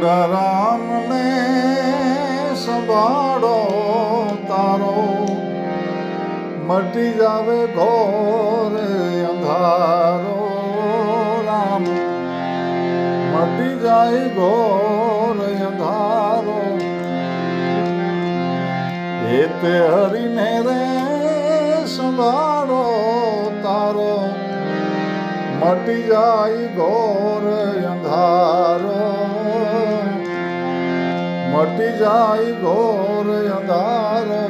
રૂડા રામને સંભાળો તારો મટી જાવે ઘોર અંધારો રામ મટી જાય ઘોર અંધારો એ તે હરીને રે સંભાળો તારો મટી જાય ઘોર અંધારો મટી જાય ઘોર અંધારો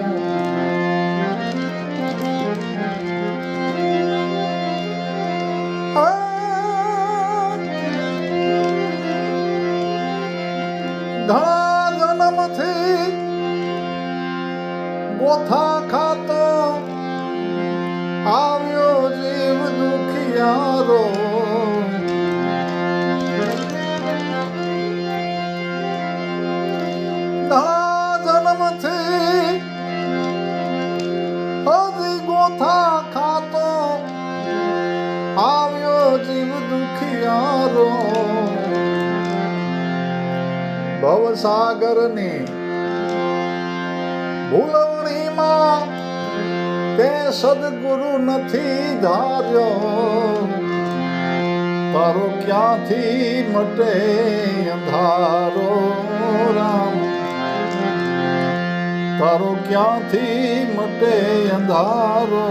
ઘણા જન્મથી ગોથા ખાતો આવ્યો જીવ દુખિયારો ઘણા જન્મથી હજી ગોથા ખાતો આવ્યો જીવ દુખિયારો ભવસાગરની ભૂલવણીમાં તે સદગુરુ નથી ધાર્યો તારો ક્યાંથી મટે અંધારો રામ તારો ક્યાંથી મટે અંધારો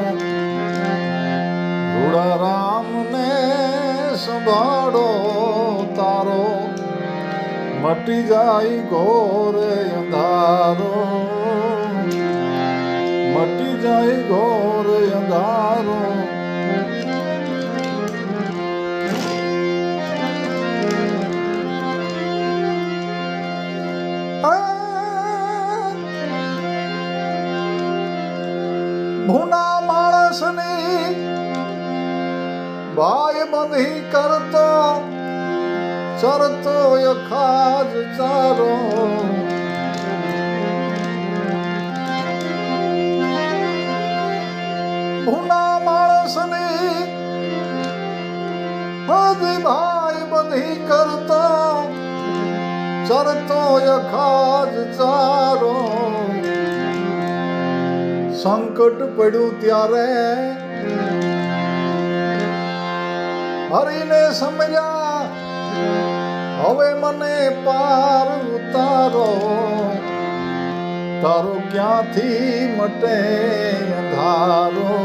રૂડા રામને સંભાળો તારો મટી જાય ઘોર અંધારો મટી જાય ઘોર અંધારો ભૂના માણસની ભાઈ બંધી કરતો ચરતો યખાજ ચારો ભૂના માણસની હજી ભાઈ બધી કરતો ચરતો યખાજ ચારો સંકટ પડ્યું ત્યારે હરીને સમજ્યા હવે મને પાર ઉતારો તારો ક્યાંથી મટે અંધારો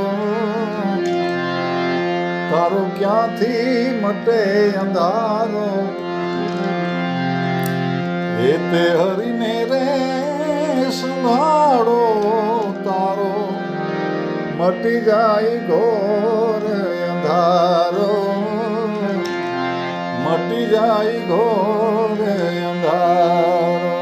તારો ક્યાંથી મટે અંધારો એ તે હરીને રે સંભાળો તારો મટી જાય ઘોર અંધારો મટી જાય ઘોર અંધારો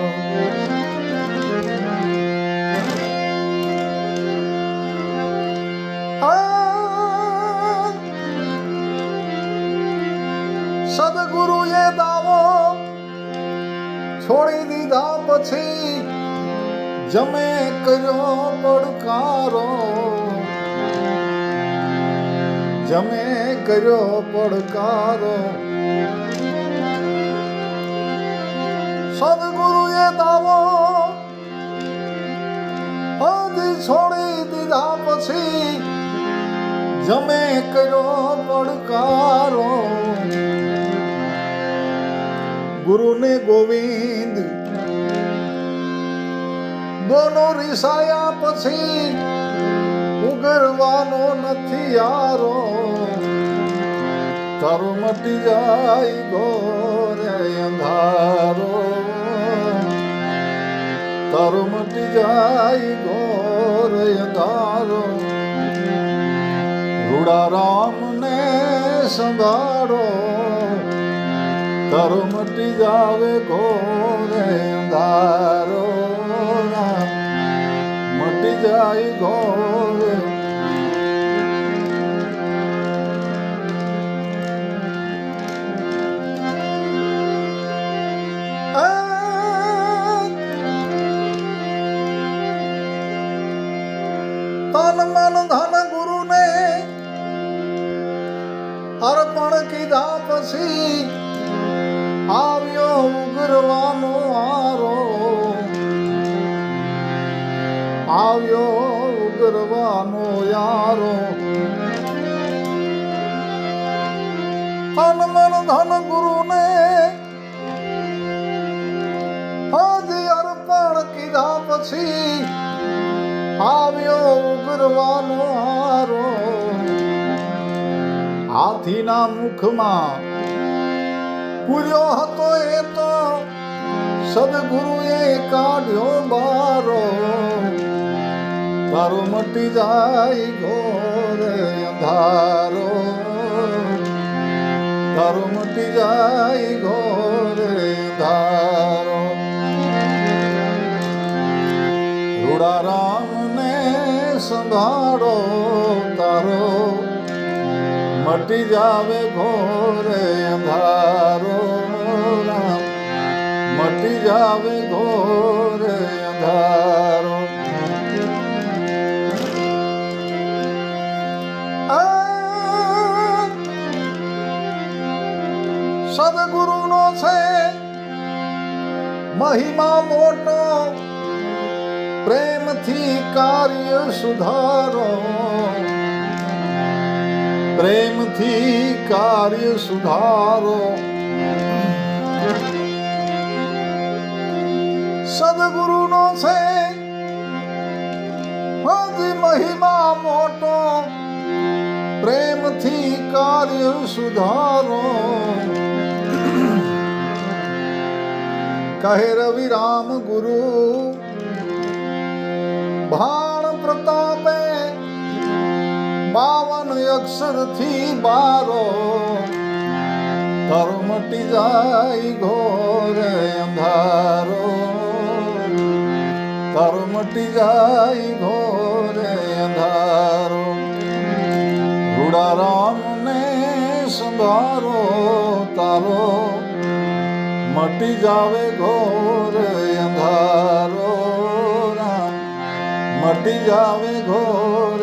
સદગુરુએ દાવો છોડી દીધા પછી જમે કર્યો પડકારો જમે કર્યો પડકારો સદગુરુએ દાવો હજી છોડી દીધા પછી જમે કર્યો પડકારો ગુરુને ગોવિંદ દોનો રીસાયા પછી ઉગરવાનો નથી યારો તારો મટી જાય ઘોર અંધારો તારો મટી જાય ઘોર અંધારો રૂડા રામને સંભાળો તારો મટી જાવે ઘોર અંધારો મટી જાય ઘોર તન મન ધન ગુરુને અર્પણ કીધા પછી આવ્યો ઉગરવાનો આરો, આવ્યો ઉગરવાનો યારો. તન મન ધન ગુરુને હજી અર્પણ કીધા પછી આવ્યો ઉગરવાનો હારો. હાથીના મુખમાં પૂર્યો હતો એ તો સદગુરુએ કાઢ્યો બારો. તારો મટી જાય ઘોર અંધારો, તારો મટી જાય ઘોર અંધારો. રૂડા રામને સંભાળો, તારો મટી જાવે ઘોર અંધારો. રામ મટી જાવે ઘોર અંધારો. સદગુરુનો છે મહિમા મોટો, પ્રેમથી કાર્ય સુધારો, પ્રેમથી કાર્ય સુધારો. સદગુરુનો છે હજી મહિમા મોટો, પ્રેમથી કાર્ય સુધારો. કહે રવિ રામ ગુરુ ભાણ પ્રતાપે 52 અક્ષરથી બારો. તારો મટી જાય ઘોર અંધારો, તારો મટી જાય ઘોર અંધારો. રૂડા રામને સંભારો, તારો મટી જાવે ઘોર અંધારો. રામ મટી જાવે ઘોર